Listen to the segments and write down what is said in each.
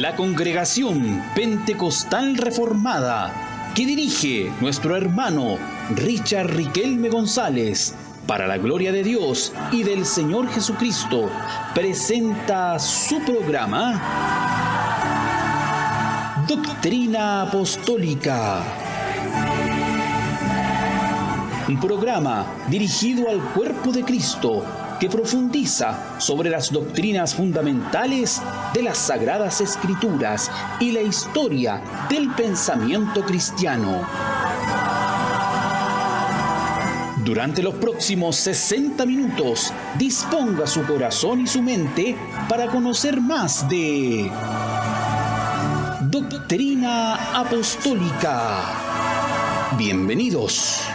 La Congregación Pentecostal Reformada, que dirige nuestro hermano Richard Riquelme González, para la gloria de Dios y del Señor Jesucristo, presenta su programa Doctrina Apostólica. Un programa dirigido al cuerpo de Cristo que profundiza sobre las doctrinas fundamentales de las Sagradas Escrituras y la historia del pensamiento cristiano. Durante los próximos 60 minutos, disponga su corazón y su mente para conocer más de Doctrina Apostólica. Bienvenidos.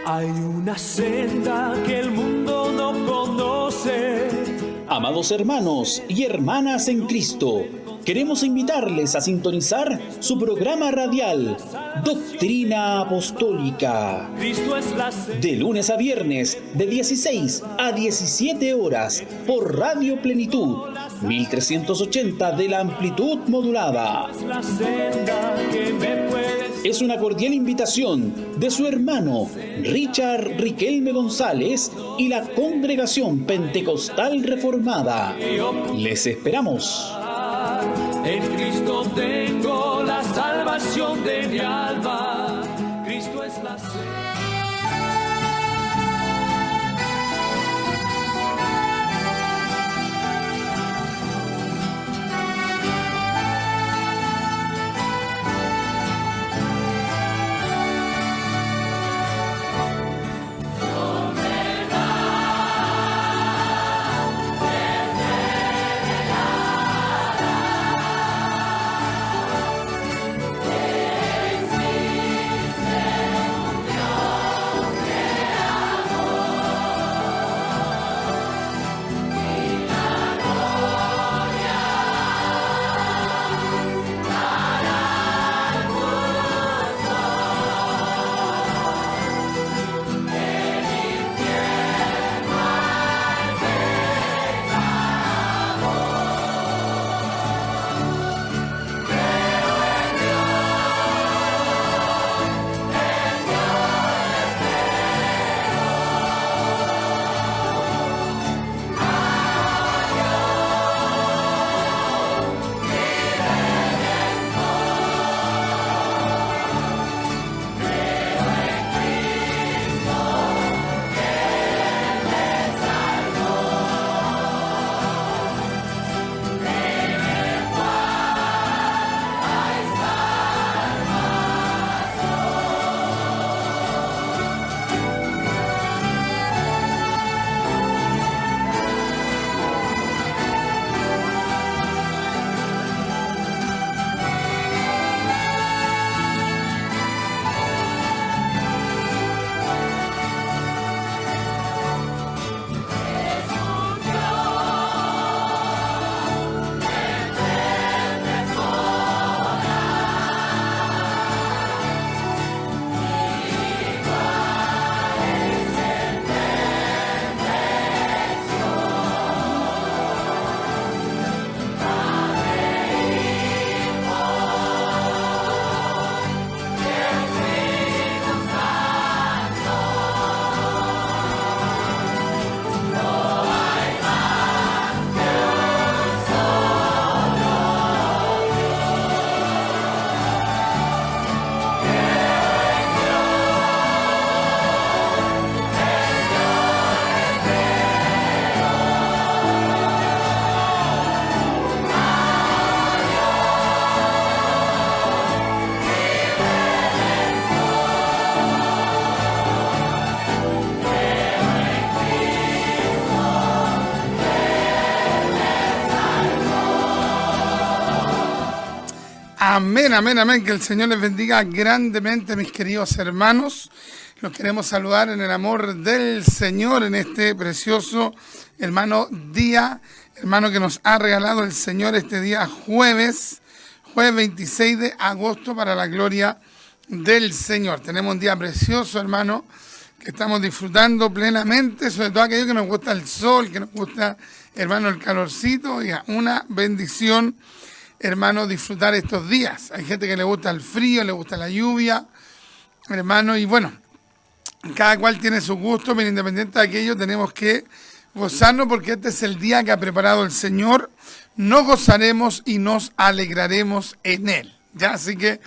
Hay una senda que el mundo no conoce. Amados hermanos y hermanas en Cristo, queremos invitarles a sintonizar su programa radial Doctrina Apostólica. Cristo es la senda. De lunes a viernes, de 16 a 17 horas, por Radio Plenitud, 1380 de la amplitud modulada. La senda que me puedes. Es una cordial invitación de su hermano Richard Riquelme González y la Congregación Pentecostal Reformada. Les esperamos. En Cristo tengo la salvación de mi alma. Cristo es la senda. Amén, amén, amén. Que el Señor les bendiga grandemente, mis queridos hermanos. Los queremos saludar en el amor del Señor en este precioso, hermano, día, hermano, que nos ha regalado el Señor este día jueves 26 de agosto para la gloria del Señor. Tenemos un día precioso, hermano, que estamos disfrutando plenamente, sobre todo aquellos que nos gusta el sol, que nos gusta, hermano, el calorcito. Y una bendición, hermano, disfrutar estos días. Hay gente que le gusta el frío, le gusta la lluvia, hermano, y bueno, cada cual tiene su gusto, pero independiente de aquello tenemos que gozarnos porque este es el día que ha preparado el Señor. Nos gozaremos y nos alegraremos en él. Ya, así que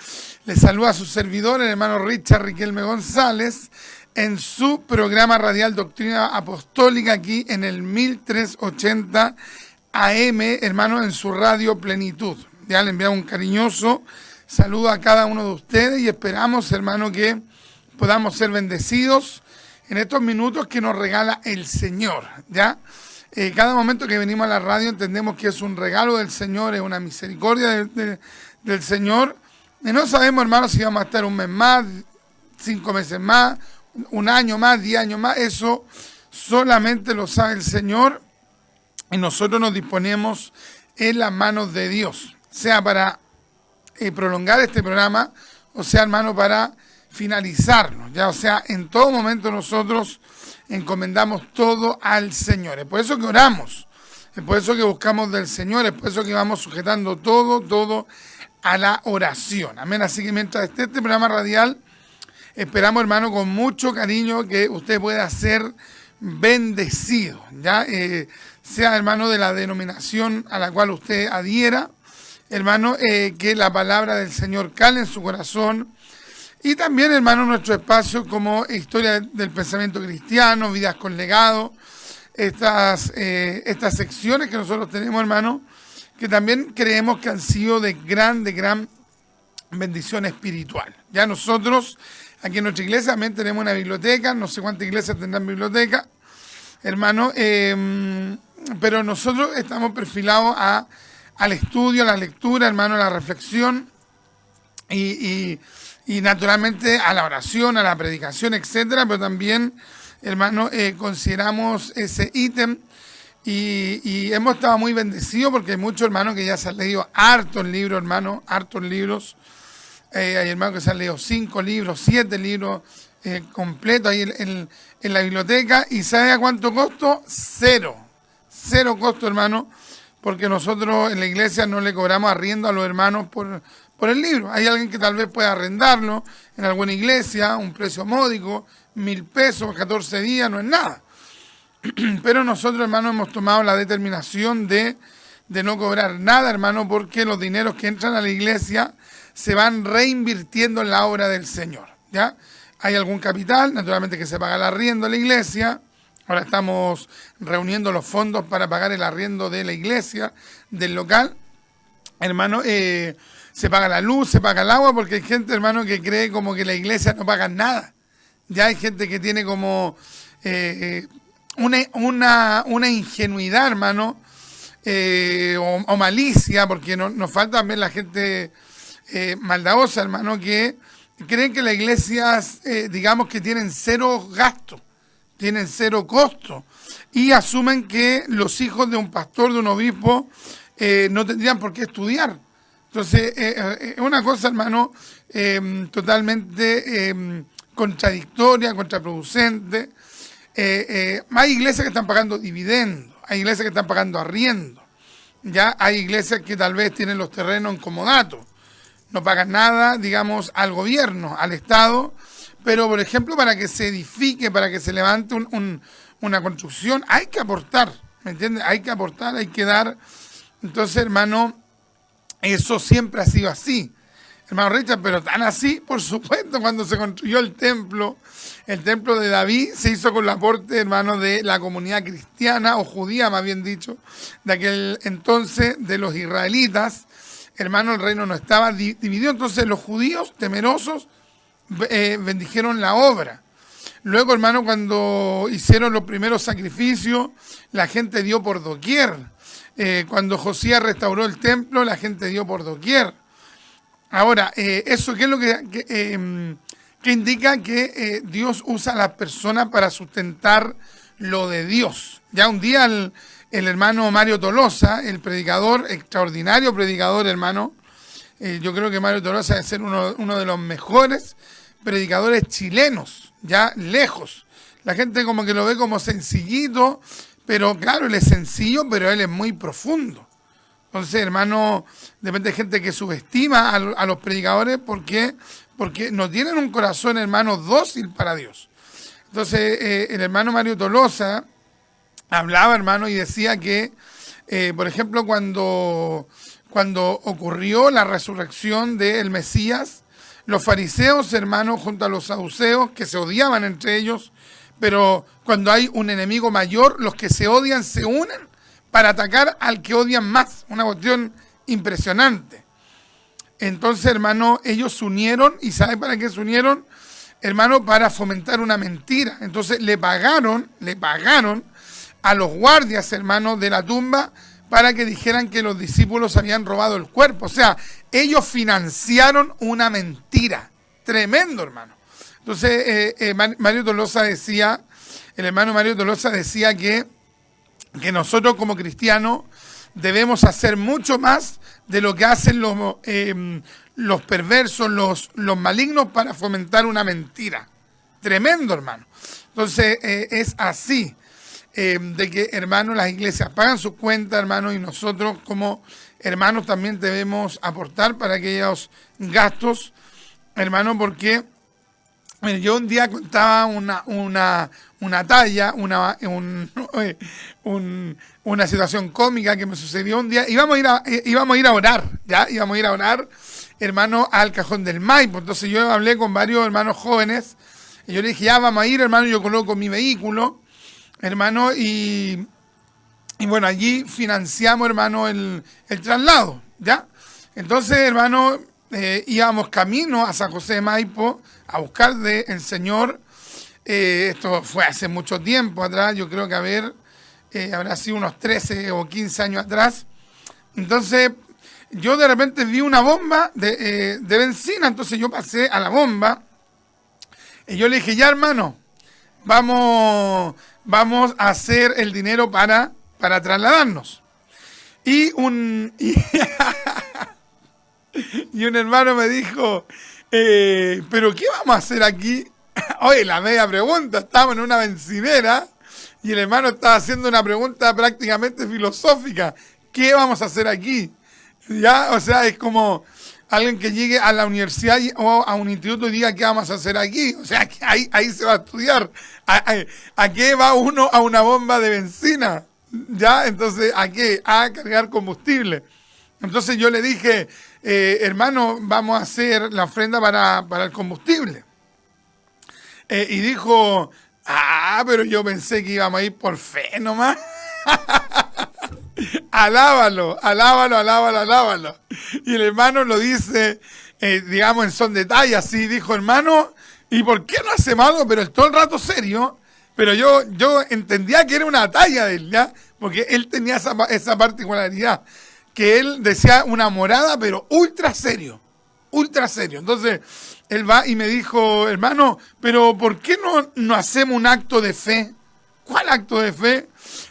le saluda a su servidor, el hermano Richard Riquelme González, en su programa radial Doctrina Apostólica, aquí en el 1380 AM, hermano, en su radio Plenitud. Ya le enviamos un cariñoso saludo a cada uno de ustedes y esperamos, hermano, que podamos ser bendecidos en estos minutos que nos regala el Señor. Ya, cada momento que venimos a la radio entendemos que es un regalo del Señor, es una misericordia del Señor. Y no sabemos, hermano, si vamos a estar un mes más, 5 meses más, un año más, 10 años más. Eso solamente lo sabe el Señor y nosotros nos disponemos en las manos de Dios, sea para prolongar este programa, o sea, hermano, para finalizarlo. Ya, o sea, en todo momento nosotros encomendamos todo al Señor. Es por eso que oramos, es por eso que buscamos del Señor, es por eso que vamos sujetando todo a la oración. Amén. Así que mientras esté este programa radial, esperamos, hermano, con mucho cariño que usted pueda ser bendecido, ya, sea, hermano, de la denominación a la cual usted adhiera, hermano, que la palabra del Señor cale en su corazón. Y también, hermano, nuestro espacio como Historia del Pensamiento Cristiano, Vidas con Legado, estas secciones que nosotros tenemos, hermano, que también creemos que han sido de gran bendición espiritual. Ya nosotros, aquí en nuestra iglesia, también tenemos una biblioteca, no sé cuántas iglesias tendrán biblioteca, hermano, pero nosotros estamos perfilados al estudio, a la lectura, hermano, a la reflexión y naturalmente a la oración, a la predicación, etcétera, pero también, hermano, consideramos ese ítem y hemos estado muy bendecidos porque hay muchos hermanos que ya se han leído hartos libros, hermano, hartos libros. Hay hermanos que se han leído 5 libros, 7 libros completos ahí en la biblioteca. ¿Y sabe a cuánto costo? Cero costo, hermano, porque nosotros en la iglesia no le cobramos arriendo a los hermanos por el libro. Hay alguien que tal vez pueda arrendarlo en alguna iglesia, un precio módico, 1,000 pesos, 14 días, no es nada. Pero nosotros, hermano, hemos tomado la determinación de no cobrar nada, hermano, porque los dineros que entran a la iglesia se van reinvirtiendo en la obra del Señor, ¿ya? Hay algún capital, naturalmente, que se paga el arriendo de la iglesia. Ahora estamos reuniendo los fondos para pagar el arriendo de la iglesia, del local. Hermano, se paga la luz, se paga el agua, porque hay gente, hermano, que cree como que la iglesia no paga nada. Ya hay gente que tiene como una ingenuidad, hermano, o malicia, porque nos falta también la gente maldadosa, hermano, que creen que las iglesias, digamos que tienen 0 gasto, tienen 0 costo, y asumen que los hijos de un pastor, de un obispo, no tendrían por qué estudiar. Entonces, es una cosa, hermano, totalmente contradictoria, contraproducente. Hay iglesias que están pagando dividendos, hay iglesias que están pagando arriendo, ya hay iglesias que tal vez tienen los terrenos en comodato, no pagan nada, digamos, al gobierno, al Estado, pero, por ejemplo, para que se edifique, para que se levante una construcción, hay que aportar, ¿me entiendes? Hay que aportar, hay que dar. Entonces, hermano, eso siempre ha sido así, hermano Richard, pero tan así, por supuesto, cuando se construyó el templo de David se hizo con el aporte, hermano, de la comunidad cristiana, o judía, más bien dicho, de aquel entonces, de los israelitas. Hermano, el reino no estaba dividido, entonces los judíos temerosos bendijeron la obra. Luego, hermano, cuando hicieron los primeros sacrificios, la gente dio por doquier. Cuando Josías restauró el templo, la gente dio por doquier. Ahora, ¿eso qué es lo que indica? Que Dios usa a las personas para sustentar lo de Dios. Ya un día el hermano Mario Tolosa, el predicador, extraordinario predicador, hermano, yo creo que Mario Tolosa debe ser uno de los mejores predicadores chilenos, ya lejos. La gente como que lo ve como sencillito, pero claro, él es sencillo, pero él es muy profundo. Entonces, hermano, de repente hay gente que subestima a los predicadores porque no tienen un corazón, hermano, dócil para Dios. Entonces, el hermano Mario Tolosa hablaba, hermano, y decía que, por ejemplo, cuando ocurrió la resurrección del Mesías, los fariseos, hermano, junto a los saduceos, que se odiaban entre ellos, pero cuando hay un enemigo mayor, los que se odian se unen para atacar al que odian más. Una cuestión impresionante. Entonces, hermano, ellos se unieron, ¿y sabe para qué se unieron? Hermano, para fomentar una mentira. Entonces le pagaron a los guardias, hermano, de la tumba para que dijeran que los discípulos habían robado el cuerpo. O sea, ellos financiaron una mentira. Tremendo, hermano. Entonces, Mario Tolosa decía, el hermano Mario Tolosa decía que nosotros como cristianos debemos hacer mucho más de lo que hacen los perversos, los malignos para fomentar una mentira. Tremendo, hermano. Entonces, es así, de que, hermano, las iglesias pagan sus cuentas, hermano, y nosotros como hermanos también debemos aportar para aquellos gastos, hermano, porque yo un día contaba una talla, una situación cómica que me sucedió un día. Íbamos a ir a orar, hermano, al Cajón del Maipo. Entonces yo hablé con varios hermanos jóvenes y yo le dije, ya vamos a ir, hermano, yo coloco mi vehículo, hermano, y bueno, allí financiamos, hermano, el traslado, ¿ya? Entonces, hermano, íbamos camino a San José de Maipo a buscar del Señor. Esto fue hace mucho tiempo atrás, yo creo que habrá sido unos 13 o 15 años atrás. Entonces, yo de repente vi una bomba de benzina, entonces yo pasé a la bomba y yo le dije, ya, hermano, vamos a hacer el dinero para trasladarnos. Y un hermano me dijo, ¿pero qué vamos a hacer aquí? Oye, la media pregunta, estábamos en una bencinera y el hermano estaba haciendo una pregunta prácticamente filosófica. ¿Qué vamos a hacer aquí? ¿Ya? O sea, es como alguien que llegue a la universidad o a un instituto y diga, ¿qué vamos a hacer aquí? O sea, que ahí se va a estudiar. ¿A qué va uno a una bomba de benzina? ¿Ya? Entonces, ¿a qué? A cargar combustible. Entonces yo le dije, hermano, vamos a hacer la ofrenda para el combustible. Y dijo, pero yo pensé que íbamos a ir por fe nomás. Alábalo. Y el hermano lo dice, digamos, en son de talla, así dijo, hermano, ¿y por qué no hacemos algo? Pero todo el rato serio. Pero yo entendía que era una talla de él, ¿ya? Porque él tenía esa particularidad, que él decía una morada, pero ultra serio. Entonces, él va y me dijo, hermano, pero ¿por qué no hacemos un acto de fe? ¿Cuál acto de fe?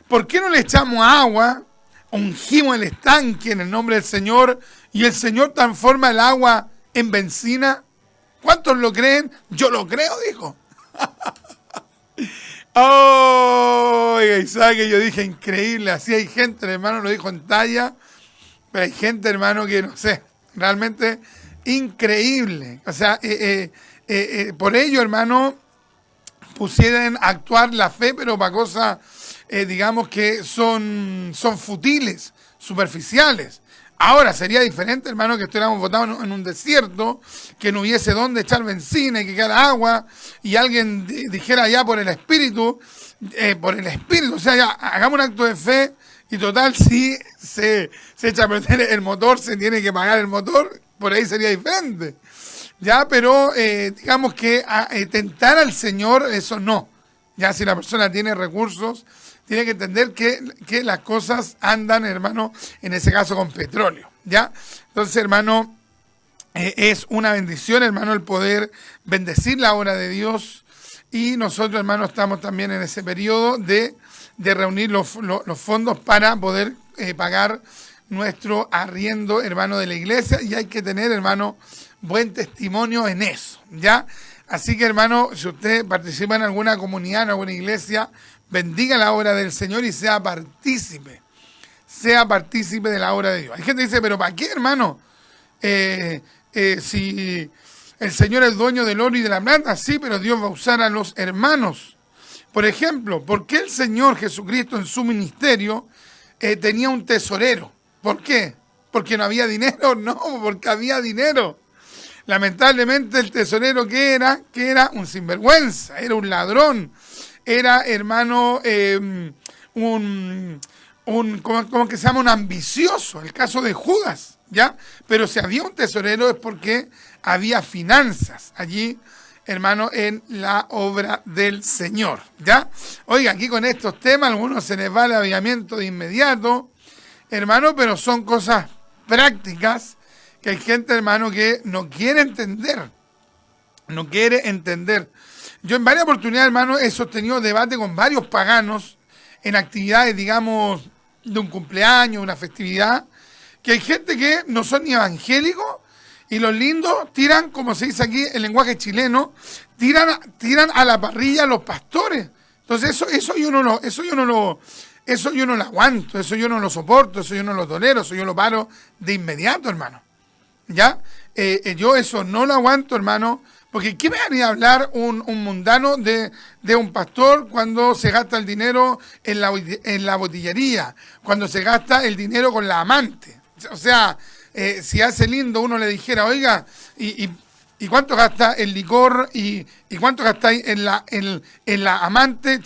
¿Por qué no le echamos agua, ungimos el estanque en el nombre del Señor y el Señor transforma el agua en benzina? ¿Cuántos lo creen? Yo lo creo, dijo. Oh, y sabe que yo dije, increíble, así hay gente, el hermano lo dijo en talla, pero hay gente, hermano, que no sé, realmente increíble. O sea, por ello, hermano, pusieran a actuar la fe, pero para cosas, digamos, que son futiles, superficiales. Ahora, sería diferente, hermano, que estuviéramos votados en un desierto, que no hubiese dónde echar benzina y que quedara agua, y alguien dijera ya por el espíritu, o sea, ya hagamos un acto de fe, y total, si se echa a perder el motor, se tiene que pagar el motor, por ahí sería diferente. Ya, pero digamos que tentar al Señor, eso no. Ya, si la persona tiene recursos, tiene que entender que las cosas andan, hermano, en ese caso con petróleo, ¿ya? Entonces, hermano, es una bendición, hermano, el poder bendecir la obra de Dios. Y nosotros, hermano, estamos también en ese periodo de reunir los fondos para poder pagar nuestro arriendo, hermano, de la iglesia. Y hay que tener, hermano, buen testimonio en eso, ¿ya? Así que, hermano, si usted participa en alguna comunidad, en alguna iglesia, bendiga la obra del Señor y sea partícipe de la obra de Dios. Hay gente que dice, pero ¿para qué, hermano? Si el Señor es dueño del oro y de la plata, sí, pero Dios va a usar a los hermanos. Por ejemplo, ¿por qué el Señor Jesucristo en su ministerio tenía un tesorero? ¿Por qué? ¿Porque no había dinero? No, porque había dinero. Lamentablemente el tesorero, ¿qué era? Que era un sinvergüenza, era un ladrón, era, hermano, ¿cómo que se llama? Un ambicioso, el caso de Judas, ¿ya? Pero si había un tesorero es porque había finanzas allí, hermano, en la obra del Señor, ¿ya? Oiga, aquí con estos temas, a algunos se les va el avivamiento de inmediato, hermano, pero son cosas prácticas que hay gente, hermano, que no quiere entender. Yo en varias oportunidades, hermano, he sostenido debate con varios paganos en actividades, digamos, de un cumpleaños, una festividad, que hay gente que no son ni evangélicos y los lindos tiran, como se dice aquí en lenguaje chileno, tiran a la parrilla a los pastores. Entonces eso yo no lo aguanto, eso yo no lo soporto, eso yo no lo tolero, eso yo lo paro de inmediato, hermano. ¿Ya? Yo eso no lo aguanto, hermano, porque ¿qué me haría hablar un mundano de un pastor cuando se gasta el dinero en la botillería, cuando se gasta el dinero con la amante? O sea, si hace lindo uno le dijera, oiga, ¿y cuánto gasta el licor y cuánto gastáis en la amante?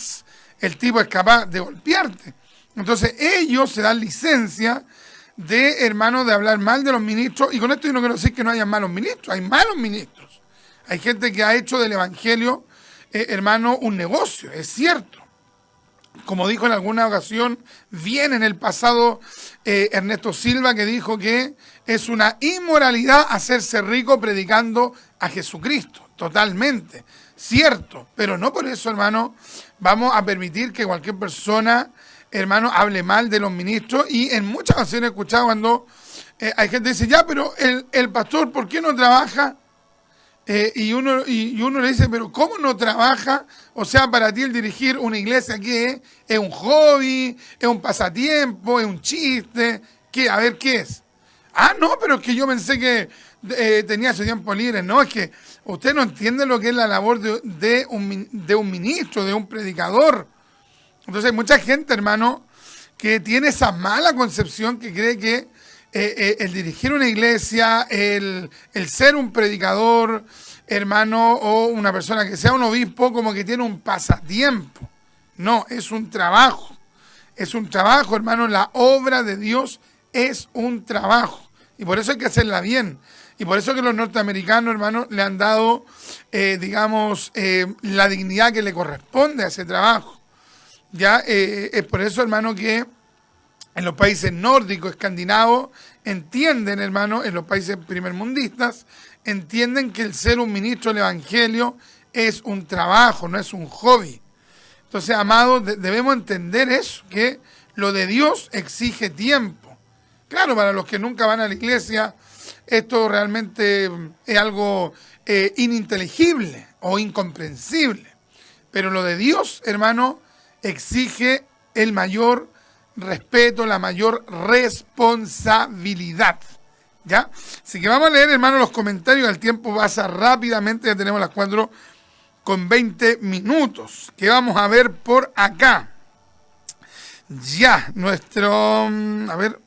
El tipo es capaz de golpearte. Entonces ellos se dan licencia de, hermano, de hablar mal de los ministros, y con esto yo no quiero decir que no haya malos ministros, hay malos ministros. Hay gente que ha hecho del evangelio, hermano, un negocio, es cierto. Como dijo en alguna ocasión, bien en el pasado, Ernesto Silva, que dijo que es una inmoralidad hacerse rico predicando a Jesucristo, totalmente, cierto, pero no por eso, hermano, vamos a permitir que cualquier persona, hermano, hable mal de los ministros. Y en muchas ocasiones he escuchado cuando hay gente que dice, ya, pero el pastor, ¿por qué no trabaja? Y uno le dice, pero ¿cómo no trabaja? O sea, para ti el dirigir una iglesia, ¿qué es un hobby? ¿Es un pasatiempo? ¿Es un chiste? ¿Qué? A ver, ¿qué es? Ah, no, pero es que yo pensé que tenía su tiempo libre. No, es que usted no entiende lo que es la labor de un ministro, de un predicador. Entonces hay mucha gente, hermano, que tiene esa mala concepción, que cree que el dirigir una iglesia, el ser un predicador, hermano, o una persona que sea un obispo, como que tiene un pasatiempo. No, es un trabajo. Es un trabajo, hermano. La obra de Dios es un trabajo. Y por eso hay que hacerla bien. Y por eso que los norteamericanos, hermano, le han dado, digamos, la dignidad que le corresponde a ese trabajo. Ya es por eso, hermano, que en los países nórdicos, escandinavos, entienden, hermano, en los países primermundistas, entienden que el ser un ministro del evangelio es un trabajo, no es un hobby. Entonces, amados, debemos entender eso, que lo de Dios exige tiempo. Claro, para los que nunca van a la iglesia, esto realmente es algo ininteligible o incomprensible. Pero lo de Dios, hermano, exige el mayor respeto, la mayor responsabilidad. ¿Ya? Así que vamos a leer, hermano, los comentarios. El tiempo pasa rápidamente, ya tenemos las 4:20. ¿Qué vamos a ver por acá? Ya, a ver,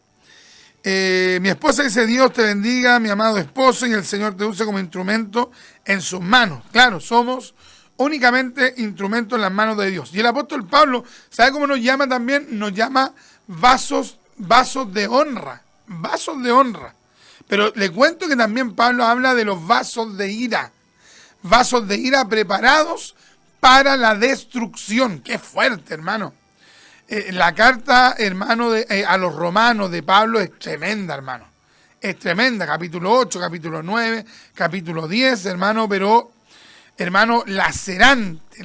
mi esposa dice, Dios te bendiga, mi amado esposo, y el Señor te use como instrumento en sus manos. Claro, somos únicamente instrumento en las manos de Dios. Y el apóstol Pablo, ¿sabe cómo nos llama también? Nos llama vasos de honra, vasos de honra. Pero le cuento que también Pablo habla de los vasos de ira preparados para la destrucción. Qué fuerte, hermano. La carta, hermano, a los romanos de Pablo es tremenda, hermano. Es tremenda, capítulo 8, capítulo 9, capítulo 10, hermano, pero, hermano, lacerante,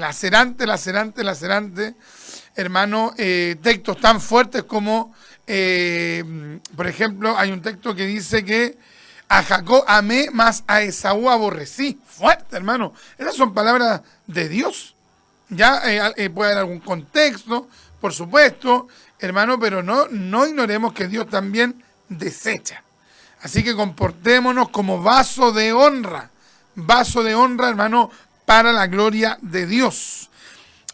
hermano, textos tan fuertes como, por ejemplo, hay un texto que dice que A Jacob amé, mas a Esaú aborrecí. Fuerte, hermano. Esas son palabras de Dios. Ya puede haber algún contexto, por supuesto, hermano, pero no ignoremos que Dios también desecha. Así que comportémonos como vaso de honra, hermano, para la gloria de Dios.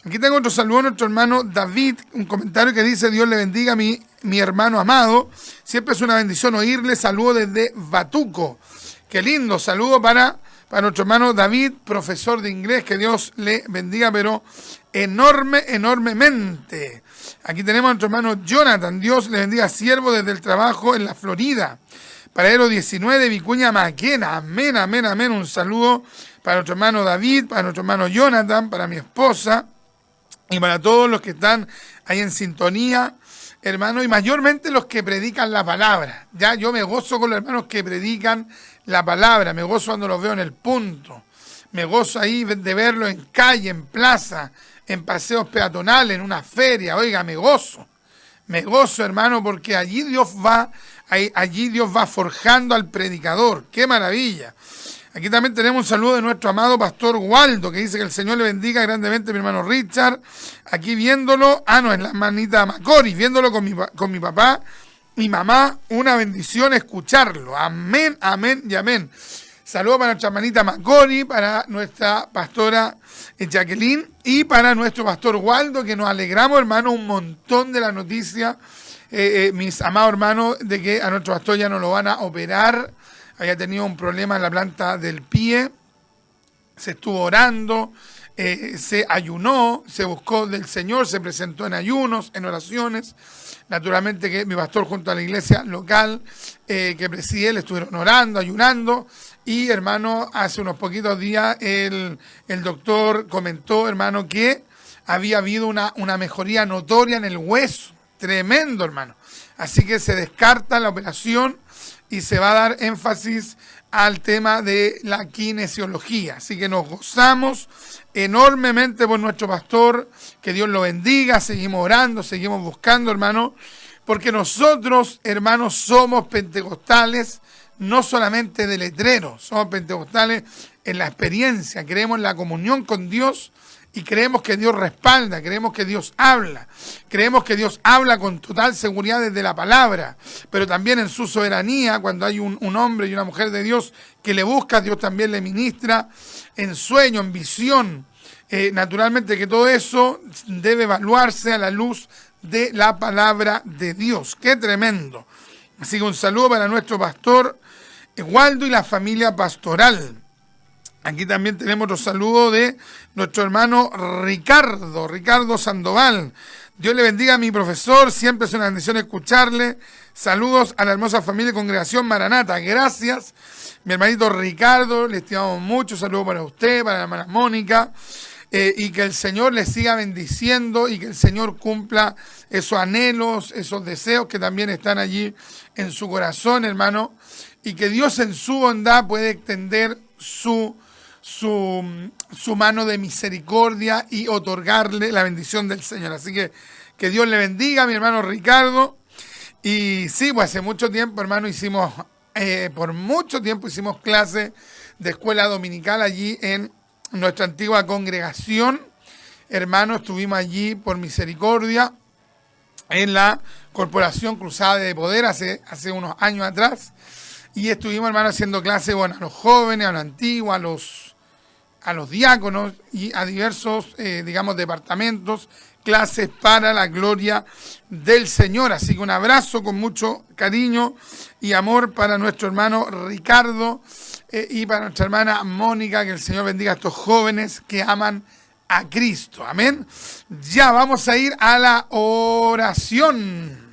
Aquí tengo otro saludo a nuestro hermano David, un comentario que dice: Dios le bendiga a mi hermano amado, siempre es una bendición oírle, saludo desde Batuco. Qué lindo, saludo para nuestro hermano David, profesor de inglés, que Dios le bendiga, pero enormemente. Aquí tenemos a nuestro hermano Jonathan, Dios le bendiga, siervo desde el trabajo en la Florida. Paradero 19, Vicuña Maquena, amén, un saludo para nuestro hermano David, para nuestro hermano Jonathan, para mi esposa, y para todos los que están ahí en sintonía, hermano, y mayormente los que predican la palabra. Ya yo me gozo con los hermanos que predican la palabra, me gozo cuando los veo en el punto, me gozo ahí de verlos en calle, en plaza, en paseos peatonales, en una feria. Oiga, me gozo, hermano, porque allí Dios va forjando al predicador. ¡Qué maravilla! Aquí también tenemos un saludo de nuestro amado pastor Waldo, que dice que el Señor le bendiga grandemente a mi hermano Richard. Aquí viéndolo, es la hermanita Macori, viéndolo con mi papá y mamá, una bendición escucharlo. Amén, y amén. Saludos para nuestra hermanita Macori, para nuestra pastora Jacqueline y para nuestro pastor Waldo, que nos alegramos, hermano, un montón de la noticia, mis amados hermanos, de que a nuestro pastor ya no lo van a operar. Había tenido un problema en la planta del pie, se estuvo orando, se ayunó, se buscó del Señor, se presentó en ayunos, en oraciones. Naturalmente que mi pastor junto a la iglesia local que preside él estuvieron orando, ayunando. Y hermano, hace unos poquitos días el doctor comentó, hermano, que había habido una mejoría notoria en el hueso. Tremendo, hermano. Así que se descarta la operación y se va a dar énfasis al tema de la kinesiología. Así que nos gozamos enormemente por nuestro pastor, que Dios lo bendiga, seguimos orando, seguimos buscando, hermano, porque nosotros, hermanos, somos pentecostales, no solamente de letreros, somos pentecostales en la experiencia, creemos en la comunión con Dios y creemos que Dios respalda, creemos que Dios habla con total seguridad desde la palabra, pero también en su soberanía, cuando hay un hombre y una mujer de Dios que le busca, Dios también le ministra en sueño, en visión. Naturalmente que todo eso debe evaluarse a la luz de la palabra de Dios. ¡Qué tremendo! Así que un saludo para nuestro pastor Waldo y la familia pastoral. Aquí también tenemos otro saludo de nuestro hermano Ricardo Sandoval. Dios le bendiga a mi profesor, siempre es una bendición escucharle. Saludos a la hermosa familia y congregación Maranata. Gracias, mi hermanito Ricardo, le estimamos mucho. Saludos para usted, para la hermana Mónica. Y que el Señor le siga bendiciendo y que el Señor cumpla esos anhelos, esos deseos que también están allí en su corazón, hermano. Y que Dios en su bondad puede extender su mano de misericordia y otorgarle la bendición del Señor. Así que Dios le bendiga a mi hermano Ricardo. Y sí, pues hace mucho tiempo, hermano, por mucho tiempo hicimos clase de escuela dominical allí en nuestra antigua congregación. Hermano, estuvimos allí por misericordia en la Corporación Cruzada de Poder hace unos años atrás. Y estuvimos, hermano, haciendo clases, a los jóvenes, a los antiguos, a los diáconos y a diversos, departamentos, clases para la gloria del Señor. Así que un abrazo con mucho cariño y amor para nuestro hermano Ricardo y para nuestra hermana Mónica. Que el Señor bendiga a estos jóvenes que aman a Cristo. Amén. Ya vamos a ir a la oración.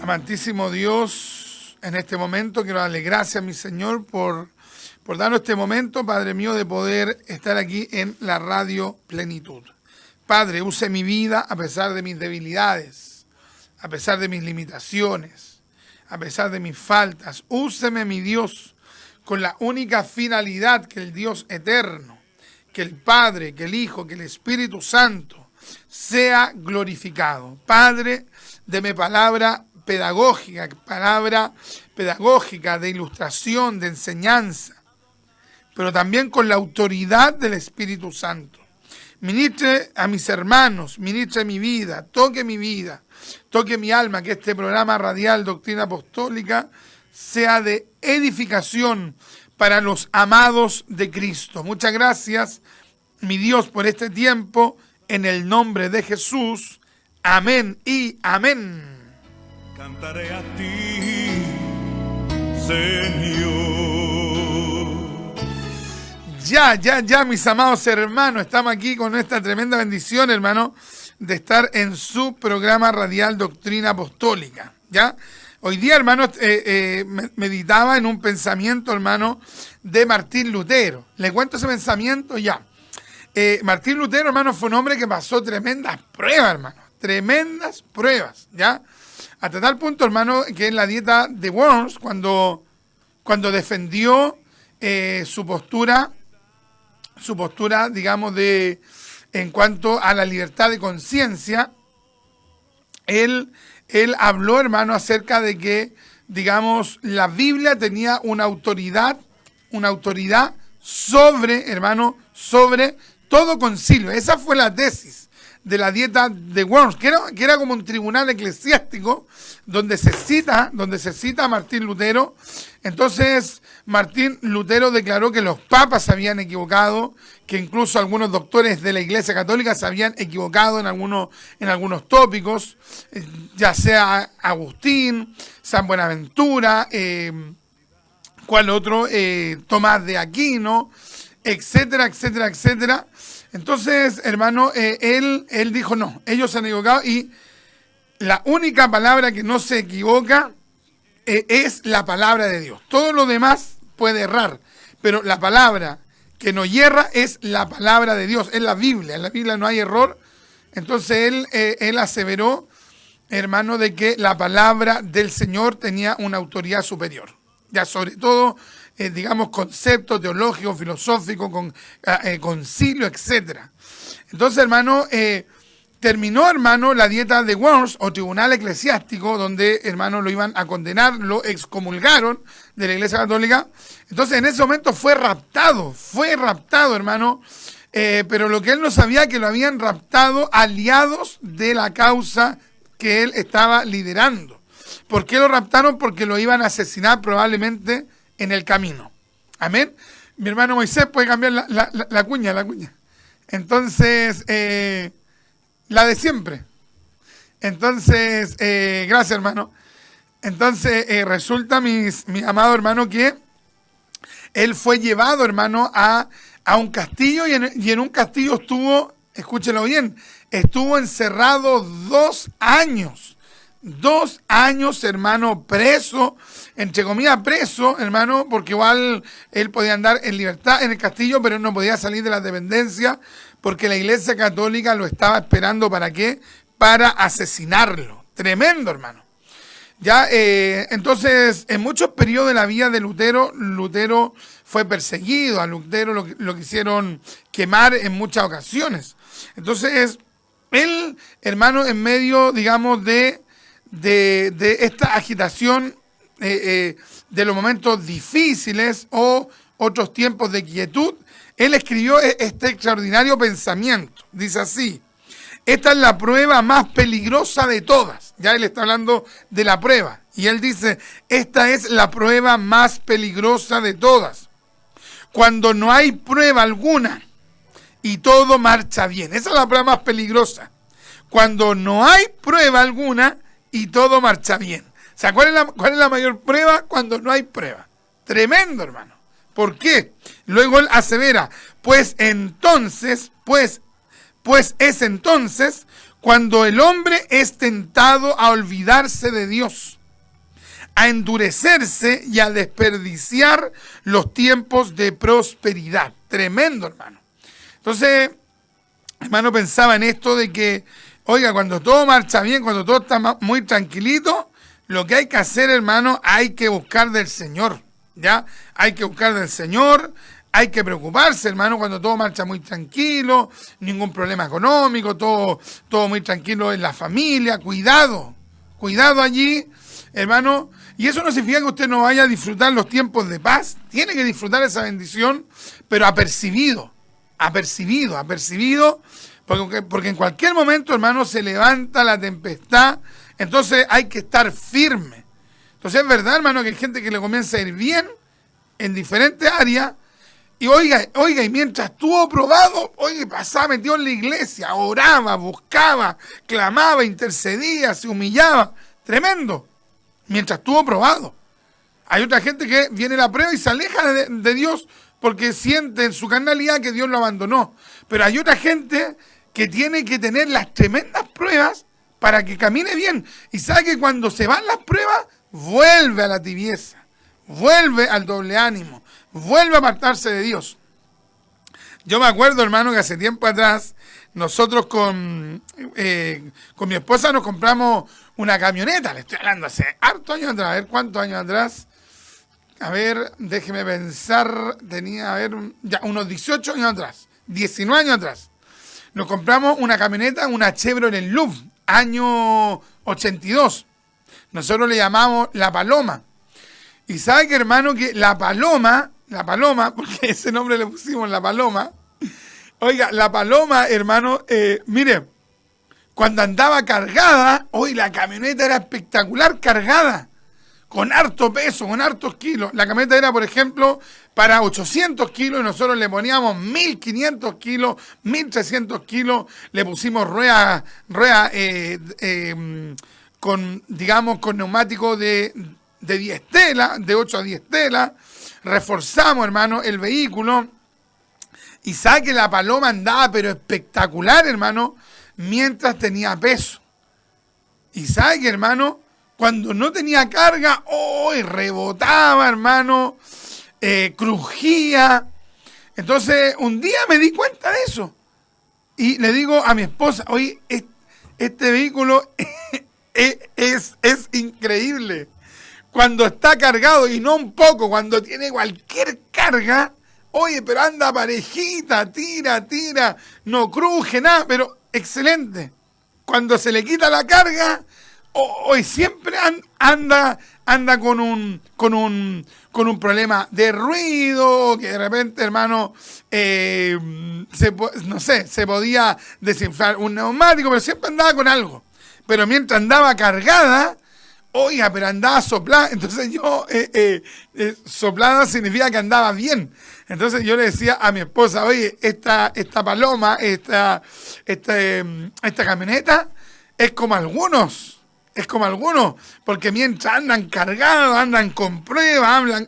Amantísimo Dios, en este momento quiero darle gracias a mi Señor por darnos este momento, Padre mío, de poder estar aquí en la Radio Plenitud. Padre, use mi vida a pesar de mis debilidades, a pesar de mis limitaciones, a pesar de mis faltas. Úseme, mi Dios, con la única finalidad que el Dios eterno, que el Padre, que el Hijo, que el Espíritu Santo sea glorificado. Padre, deme palabra pedagógica de ilustración, de enseñanza, pero también con la autoridad del Espíritu Santo. Ministre a mis hermanos, ministre mi vida, toque mi alma, que este programa radial Doctrina Apostólica sea de edificación para los amados de Cristo. Muchas gracias, mi Dios, por este tiempo, en el nombre de Jesús. Amén y amén. Cantaré a ti, Señor. Ya, mis amados hermanos, estamos aquí con esta tremenda bendición, hermano, de estar en su programa radial Doctrina Apostólica, ¿ya? Hoy día, hermano, meditaba en un pensamiento, hermano, de Martín Lutero. Le cuento ese pensamiento ya. Martín Lutero, hermano, fue un hombre que pasó tremendas pruebas, hermano. Tremendas pruebas, ¿ya? Hasta tal punto, hermano, que en la dieta de Worms, cuando defendió su postura, digamos, en cuanto a la libertad de conciencia, él habló, hermano, acerca de que, digamos, la Biblia tenía una autoridad sobre, hermano, sobre todo concilio. Esa fue la tesis de la dieta de Worms, que era como un tribunal eclesiástico donde se cita a Martín Lutero. Entonces, Martín Lutero declaró que los papas se habían equivocado, que incluso algunos doctores de la Iglesia Católica se habían equivocado en algunos tópicos, ya sea Agustín, San Buenaventura, ¿cuál otro? Tomás de Aquino, etcétera, etcétera, etcétera. Entonces, hermano, él dijo, no, ellos se han equivocado y la única palabra que no se equivoca es la palabra de Dios. Todo lo demás puede errar, pero la palabra que no hierra es la palabra de Dios, es la Biblia. En la Biblia no hay error. Entonces él aseveró, hermano, de que la palabra del Señor tenía una autoridad superior. Ya sobre todo, digamos, conceptos teológicos, filosóficos, concilio, etcétera. Entonces, hermano, terminó, hermano, la dieta de Worms o tribunal eclesiástico, donde, hermano, lo iban a condenar, lo excomulgaron de la Iglesia Católica. Entonces, en ese momento fue raptado, hermano, pero lo que él no sabía que lo habían raptado aliados de la causa que él estaba liderando. ¿Por qué lo raptaron? Porque lo iban a asesinar probablemente en el camino. Amén. Mi hermano Moisés puede cambiar la cuña. Entonces, la de siempre. Entonces, gracias, hermano. Entonces, resulta, mi amado hermano, que él fue llevado, hermano, a un castillo y en un castillo estuvo, escúchelo bien, estuvo encerrado 2 años. 2 años, hermano, preso, entre comillas preso, hermano, porque igual él podía andar en libertad en el castillo, pero él no podía salir de la dependencia, porque la Iglesia Católica lo estaba esperando, ¿para qué? Para asesinarlo. Tremendo, hermano. Ya, entonces, en muchos periodos de la vida de Lutero fue perseguido, a Lutero lo quisieron quemar en muchas ocasiones. Entonces, él, hermano, en medio, digamos, de esta agitación de los momentos difíciles o otros tiempos de quietud, él escribió este extraordinario pensamiento. Dice así: esta es la prueba más peligrosa de todas. Ya él está hablando de la prueba. Y él dice, esta es la prueba más peligrosa de todas. Cuando no hay prueba alguna y todo marcha bien. Esa es la prueba más peligrosa. Cuando no hay prueba alguna y todo marcha bien. O sea, ¿cuál es la mayor prueba? Cuando no hay prueba. Tremendo, hermano. ¿Por qué? Luego él asevera, pues es entonces cuando el hombre es tentado a olvidarse de Dios, a endurecerse y a desperdiciar los tiempos de prosperidad. Tremendo, hermano. Entonces, hermano, pensaba en esto de que, oiga, cuando todo marcha bien, cuando todo está muy tranquilito, lo que hay que hacer, hermano, hay que buscar del Señor, ¿ya? Hay que buscar del Señor, hay que preocuparse, hermano, cuando todo marcha muy tranquilo, ningún problema económico, todo muy tranquilo en la familia. Cuidado allí, hermano. Y eso no significa que usted no vaya a disfrutar los tiempos de paz. Tiene que disfrutar esa bendición, pero apercibido, porque en cualquier momento, hermano, se levanta la tempestad. Entonces hay que estar firme. Entonces es verdad, hermano, que hay gente que le comienza a ir bien en diferentes áreas. Y oiga, y mientras estuvo probado, pasaba metido en la iglesia, oraba, buscaba, clamaba, intercedía, se humillaba. Tremendo. Mientras estuvo probado. Hay otra gente que viene la prueba y se aleja de Dios porque siente en su carnalidad que Dios lo abandonó. Pero hay otra gente que tiene que tener las tremendas pruebas para que camine bien. Y sabe que cuando se van las pruebas, vuelve a la tibieza, vuelve al doble ánimo, vuelve a apartarse de Dios. Yo me acuerdo, hermano, que hace tiempo atrás, nosotros con mi esposa nos compramos una camioneta. Le estoy hablando hace hartos años atrás. A ver, ¿cuántos años atrás? A ver, déjeme pensar. Tenía, ya unos 18 años atrás. 19 años atrás. Nos compramos una camioneta, una Chevrolet Louvre, año 82. Nosotros le llamamos La Paloma. Y sabe que, hermano, que La Paloma, porque ese nombre le pusimos La Paloma. Oiga, La Paloma, hermano, mire, cuando andaba cargada, la camioneta era espectacular cargada, con harto peso, con hartos kilos. La camioneta era, por ejemplo, para 800 kilos y nosotros le poníamos 1500 kilos, 1300 kilos, le pusimos ruedas con neumático de 10 telas, de 8 a 10 telas, reforzamos, hermano, el vehículo. Y sabe que La Paloma andaba, pero espectacular, hermano, mientras tenía peso. Y sabe que, hermano, cuando no tenía carga, rebotaba, hermano, crujía. Entonces, un día me di cuenta de eso. Y le digo a mi esposa, este vehículo es increíble. Cuando está cargado, y no un poco, cuando tiene cualquier carga, pero anda parejita, tira, no cruje nada, pero excelente. Cuando se le quita la carga, siempre anda con un problema de ruido, que de repente, hermano, se podía desinflar un neumático, pero siempre andaba con algo. Pero mientras andaba cargada, pero andaba soplada. Entonces soplada significa que andaba bien. Entonces yo le decía a mi esposa, esta Paloma, esta camioneta es como algunos, porque mientras andan cargados, andan con pruebas,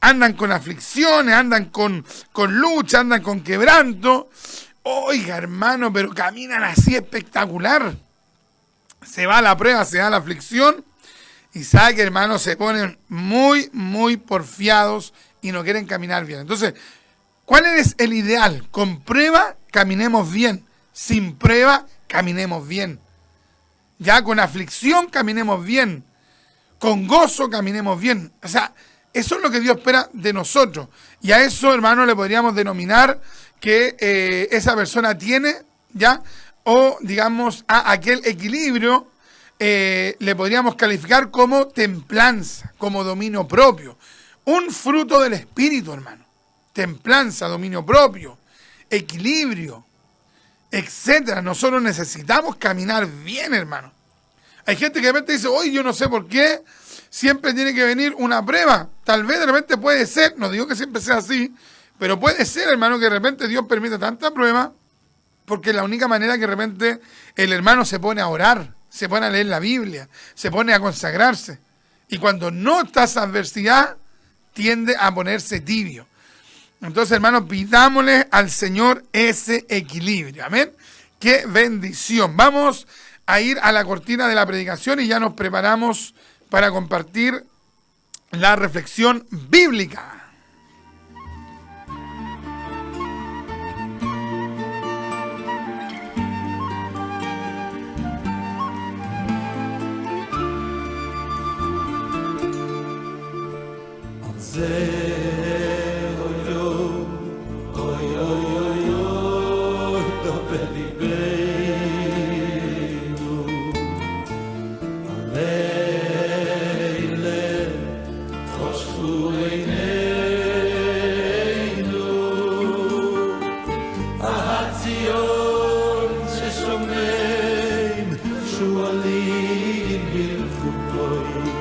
andan con aflicciones, andan con lucha, andan con quebranto. Hermano, pero caminan así espectacular. Se va la prueba, se da la aflicción, y sabe que, hermano, se ponen muy, muy porfiados y no quieren caminar bien. Entonces, ¿cuál es el ideal? Con prueba, caminemos bien. Sin prueba, caminemos bien. Ya con aflicción, caminemos bien. Con gozo, caminemos bien. O sea, eso es lo que Dios espera de nosotros. Y a eso, hermano, le podríamos denominar que esa persona tiene, ¿ya? O, digamos, a aquel equilibrio, le podríamos calificar como templanza, como dominio propio. Un fruto del Espíritu, hermano. Templanza, dominio propio, equilibrio, etcétera. Nosotros necesitamos caminar bien, hermano. Hay gente que de repente dice, yo no sé por qué siempre tiene que venir una prueba. Tal vez de repente puede ser, no digo que siempre sea así, pero puede ser, hermano, que de repente Dios permita tanta prueba, porque es la única manera que de repente el hermano se pone a orar, se pone a leer la Biblia, se pone a consagrarse. Y cuando no está esa adversidad, tiende a ponerse tibio. Entonces, hermanos, pidámosle al Señor ese equilibrio. Amén. ¡Qué bendición! Vamos a ir a la cortina de la predicación y ya nos preparamos para compartir la reflexión bíblica. Anzelo yo שועלים ילכו בוי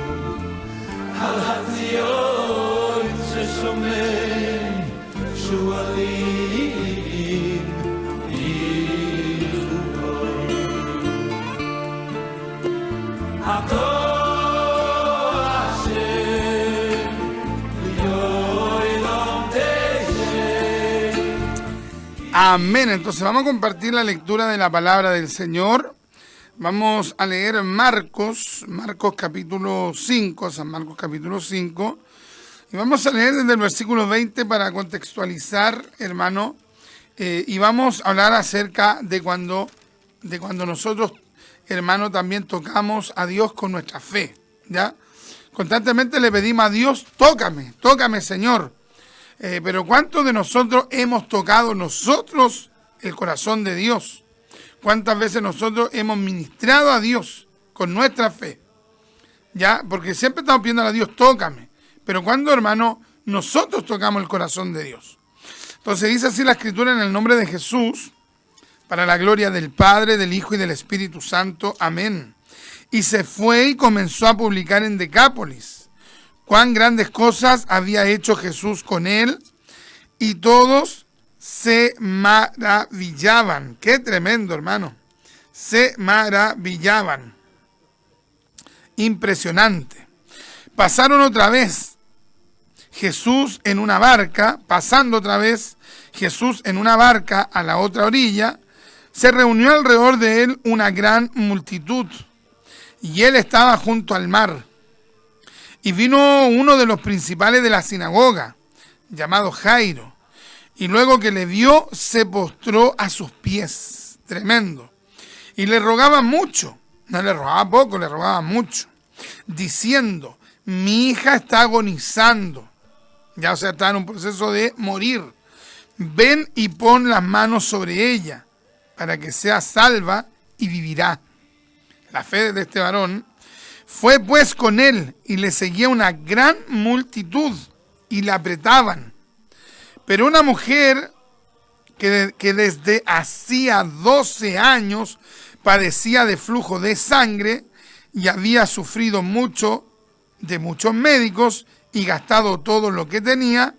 על הציון ששומם שועלים ילכו בוי הכוח שם ליoi לא תשם. Amén. Entonces vamos a compartir la lectura de la palabra del Señor. Vamos a leer Marcos capítulo 5, San Marcos capítulo 5. Y vamos a leer desde el versículo 20 para contextualizar, hermano. Y vamos a hablar acerca de cuando nosotros, hermano, también tocamos a Dios con nuestra fe, ¿ya? Constantemente le pedimos a Dios, tócame, Señor. Pero ¿cuántos de nosotros hemos tocado nosotros el corazón de Dios? ¿Cuántas veces nosotros hemos ministrado a Dios con nuestra fe? ¿Ya? Porque siempre estamos pidiendo a Dios, tócame. Pero ¿cuándo, hermano, nosotros tocamos el corazón de Dios? Entonces dice así la Escritura: en el nombre de Jesús, para la gloria del Padre, del Hijo y del Espíritu Santo. Amén. Y se fue y comenzó a publicar en Decápolis cuán grandes cosas había hecho Jesús con él, y todos se maravillaban. Qué tremendo, hermano. Se maravillaban. Impresionante. Pasaron otra vez Jesús en una barca, pasando otra vez Jesús en una barca a la otra orilla, se reunió alrededor de él una gran multitud, y él estaba junto al mar. Y vino uno de los principales de la sinagoga, llamado Jairo, y luego que le vio, se postró a sus pies. Tremendo. Y le rogaba mucho, no le rogaba poco, le rogaba mucho, diciendo: mi hija está agonizando. Ya, o sea, está en un proceso de morir. Ven y pon las manos sobre ella, para que sea salva y vivirá. La fe de este varón fue pues con él, y le seguía una gran multitud, y la apretaban. Pero una mujer que desde hacía 12 años padecía de flujo de sangre, y había sufrido mucho de muchos médicos, y gastado todo lo que tenía,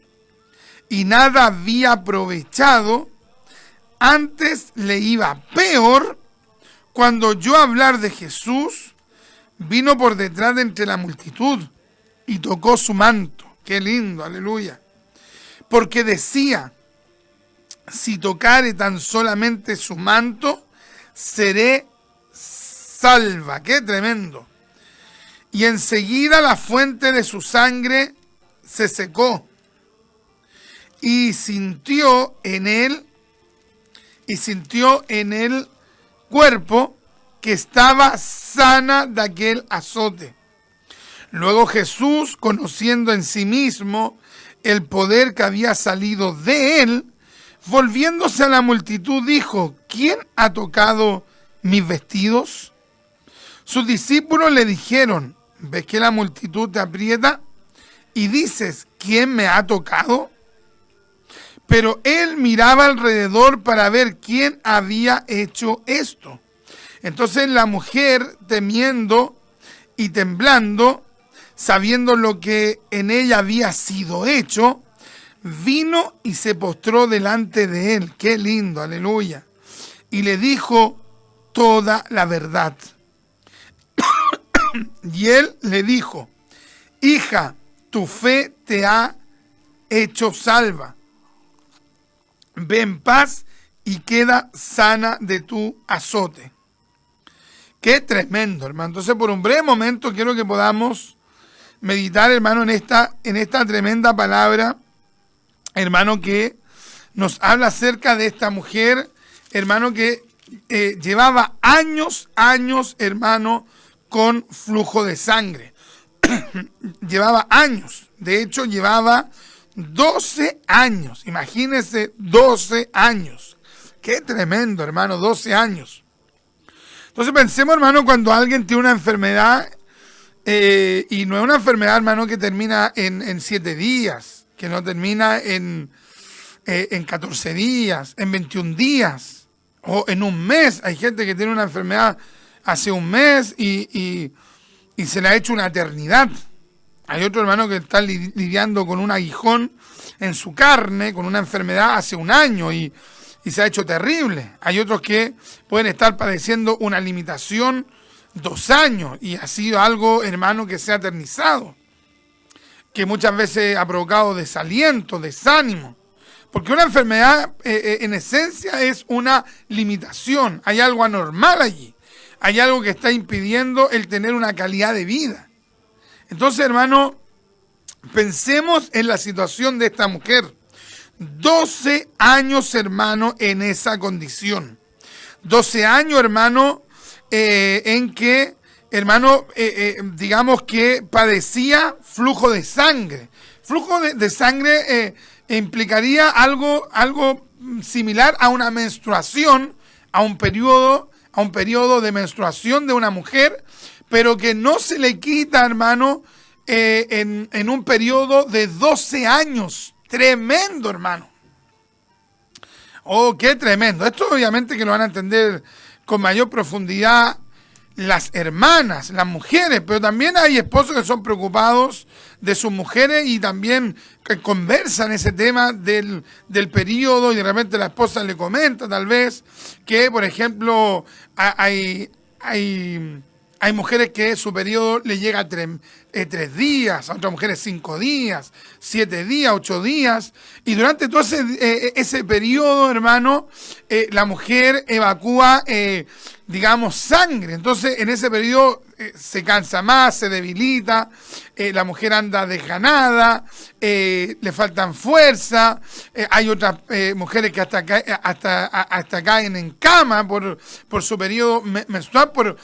y nada había aprovechado, antes le iba peor. Cuando oyó hablar de Jesús, vino por detrás de entre la multitud y tocó su manto. Qué lindo, aleluya. Porque decía: si tocare tan solamente su manto, seré salva. Qué tremendo. Y enseguida la fuente de su sangre se secó, y sintió en el cuerpo que estaba sana de aquel azote. Luego Jesús, conociendo en sí mismo el poder que había salido de él, volviéndose a la multitud, dijo: ¿quién ha tocado mis vestidos? Sus discípulos le dijeron: ¿ves que la multitud te aprieta y dices: ¿quién me ha tocado? Pero él miraba alrededor para ver quién había hecho esto. Entonces la mujer, temiendo y temblando, sabiendo lo que en ella había sido hecho, vino y se postró delante de él. Qué lindo, aleluya. Y le dijo toda la verdad. Y él le dijo: hija, tu fe te ha hecho salva. Ve en paz y queda sana de tu azote. Qué tremendo, hermano. Entonces, por un breve momento quiero que podamos meditar, hermano, en esta tremenda palabra, hermano, que nos habla acerca de esta mujer, hermano, que llevaba años, hermano, con flujo de sangre. Llevaba años. De hecho, llevaba 12 años. Imagínense, 12 años. Qué tremendo, hermano, 12 años. Entonces pensemos, hermano, cuando alguien tiene una enfermedad, y no es una enfermedad, hermano, que termina en 7 días, que no termina en 14 días, en 21 días, o en un mes. Hay gente que tiene una enfermedad hace un mes y se le ha hecho una eternidad. Hay otro hermano que está lidiando con un aguijón en su carne, con una enfermedad hace un año y se ha hecho terrible. Hay otros que pueden estar padeciendo una limitación 2 años y ha sido algo, hermano, que se ha eternizado, que muchas veces ha provocado desaliento, desánimo, porque una enfermedad en esencia es una limitación, hay algo anormal allí, hay algo que está impidiendo el tener una calidad de vida. Entonces, hermano, pensemos en la situación de esta mujer. 12 años, hermano, en esa condición. 12 años, hermano, en que, hermano, digamos que padecía flujo de sangre. Flujo de sangre implicaría algo similar a una menstruación, a un periodo de menstruación de una mujer, pero que no se le quita, hermano, en un periodo de 12 años. Tremendo, hermano. Oh, qué tremendo. Esto obviamente que lo van a entender con mayor profundidad las hermanas, las mujeres, pero también hay esposos que son preocupados de sus mujeres y también que conversan ese tema del periodo y de repente la esposa le comenta tal vez que, por ejemplo, hay mujeres que su periodo le llega a 3 días, a otras mujeres 5 días, 7 días, 8 días, y durante todo ese periodo, hermano, la mujer evacúa, digamos, sangre. Entonces, en ese periodo se cansa más, se debilita, la mujer anda desganada, le faltan fuerza, hay otras mujeres que hasta caen en cama por su periodo menstrual, por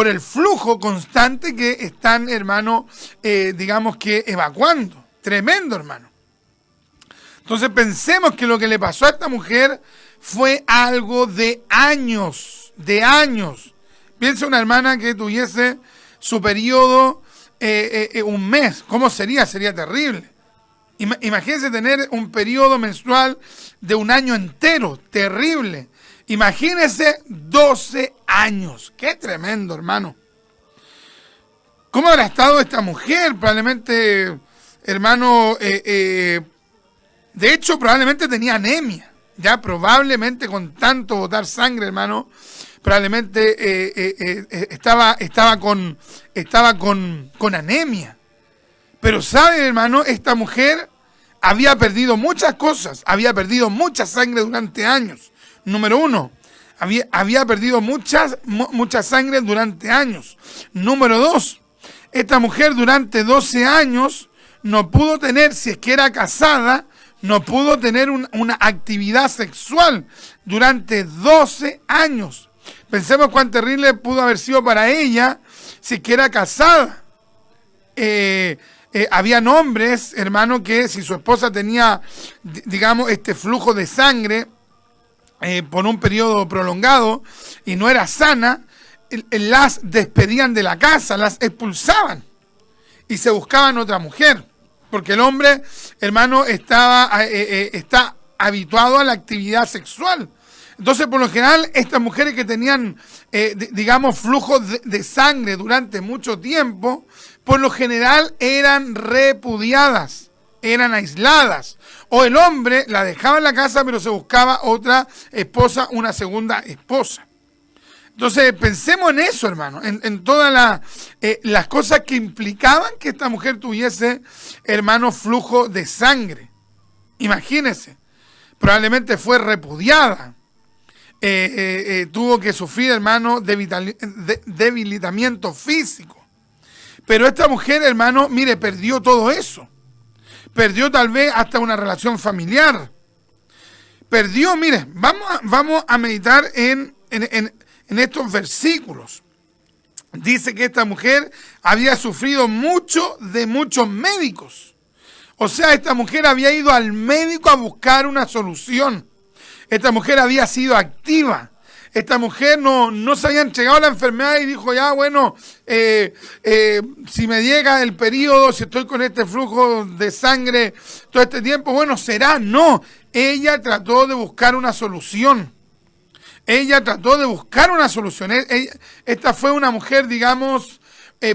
el flujo constante que están, hermano, digamos que evacuando. Tremendo, hermano. Entonces pensemos que lo que le pasó a esta mujer fue algo de años, Piensa una hermana que tuviese su periodo un mes. ¿Cómo sería? Sería terrible. Imagínense tener un periodo menstrual de un año entero. Terrible. Imagínense 12 años. Qué tremendo, hermano. ¿Cómo habrá estado esta mujer? Probablemente, hermano, de hecho, probablemente tenía anemia. Ya probablemente con tanto botar sangre, hermano, probablemente estaba con anemia. Pero sabe, hermano, esta mujer había perdido muchas cosas, había perdido mucha sangre durante años. Número 1, había perdido mucha sangre durante años. Número 2, esta mujer durante 12 años no pudo tener, si es que era casada, no pudo tener una actividad sexual durante 12 años. Pensemos cuán terrible pudo haber sido para ella si es que era casada. Habían hombres, hermano, que si su esposa tenía, digamos, este flujo de sangre por un periodo prolongado y no era sana, las despedían de la casa, las expulsaban y se buscaban otra mujer. Porque el hombre, hermano, está habituado a la actividad sexual. Entonces, por lo general, estas mujeres que tenían, digamos, flujos de sangre durante mucho tiempo, por lo general eran repudiadas, eran aisladas. O el hombre la dejaba en la casa, pero se buscaba otra esposa, una segunda esposa. Entonces, pensemos en eso, hermano, en todas las cosas que implicaban que esta mujer tuviese, hermano, flujo de sangre. Imagínense, probablemente fue repudiada, tuvo que sufrir, hermano, debilitamiento físico. Pero esta mujer, hermano, mire, perdió todo eso. Perdió tal vez hasta una relación familiar. Perdió, mire, vamos a meditar en estos versículos. Dice que esta mujer había sufrido mucho de muchos médicos. O sea, esta mujer había ido al médico a buscar una solución. Esta mujer había sido activa. Esta mujer no se había entregado a la enfermedad y dijo, ya, bueno, si me llega el periodo, si estoy con este flujo de sangre todo este tiempo, bueno, será. No, ella trató de buscar una solución. ella trató de buscar una solución. Esta fue una mujer, digamos,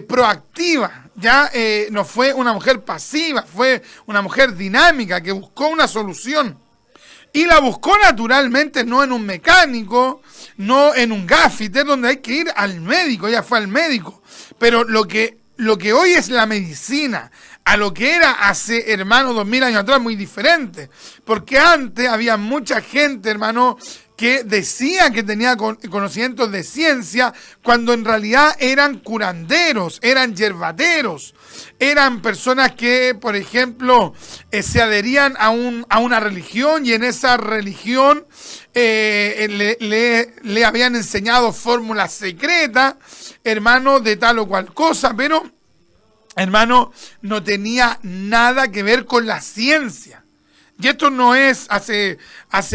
proactiva, ya no fue una mujer pasiva, fue una mujer dinámica que buscó una solución. Y la buscó naturalmente, no en un mecánico, no en un gaffiter, donde hay que ir al médico. Ella fue al médico. Pero lo que hoy es la medicina, a lo que era hace, hermano, 2000 años atrás, muy diferente. Porque antes había mucha gente, hermano, que decía que tenía conocimientos de ciencia, cuando en realidad eran curanderos, eran yerbateros, eran personas que, por ejemplo, se adherían a una religión, y en esa religión le habían enseñado fórmulas secretas, hermano, de tal o cual cosa, pero, hermano, no tenía nada que ver con la ciencia. Y esto no es hace